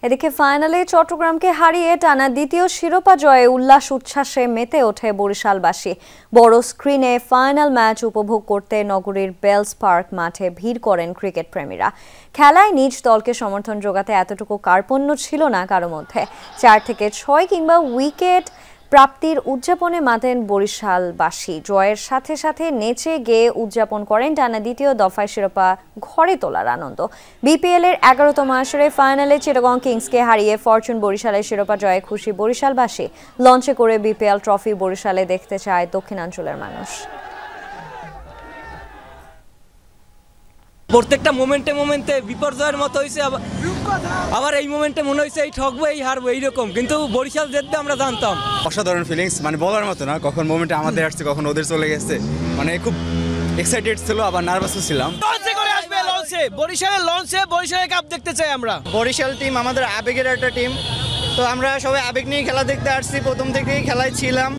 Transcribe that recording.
এদিকে ফাইনালে চট্টগ্রামকে হারিয়ে টানা দ্বিতীয় শিরোপা জয়ে উল্লাস উচ্ছ্বাসে মেতে ওঠে বরিশালবাসী। বড় স্ক্রিনে ফাইনাল ম্যাচ উপভোগ করতে নগরীর বেলস পার্ক মাঠে ভিড় করেন ক্রিকেট প্রেমীরা। খেলায় নিজ দলকে সমর্থন জোগাতে এতটুকু কার্পণ্য ছিল না কারো মধ্যে। 4 থেকে 6 কিংবা উইকেট প্রাপ্তির উদযাপনে মাতেন বরিশালবাসী। জয়ের সাথে সাথে নেচে গেয়ে উদযাপন করেন টানা দ্বিতীয় দফায় শিরোপা ঘরে তোলার আনন্দ। বিপিএল এর 11তম আসরে ফাইনালে চিটাগং কিংসকে হারিয়ে ফরচুন বরিশালের শিরোপা জয়ে খুশি বরিশালবাসী। লঞ্চে করে বিপিএল ট্রফি বরিশালে দেখতে চায় দক্ষিণাঞ্চলের মানুষ। প্রত্যেকটা মোমেন্টে বিপর্যয়ের মতো হয়েছে, আবার এই মোমেন্টে মনে হয়েছে এই ঠকবো এই হারবো এইরকম, কিন্তু বরিশাল জিতবে আমরা জানতাম। অসাধারণ ফিলিংস, মানে বলার মতো না। কখন মোমেন্টে আমাদের আসছে, কখন ওদের চলে গেছে, মানে খুব এক্সাইটেড ছিল, আবার নার্ভাসও ছিলাম। বরিশালের কাপ দেখতে চাই আমরা। বরিশাল টিম আমাদের আবেগের একটা টিম, তো আমরা সবাই আবেগ নিয়ে খেলা দেখতে আসছি, প্রথম থেকেই খেলায় ছিলাম।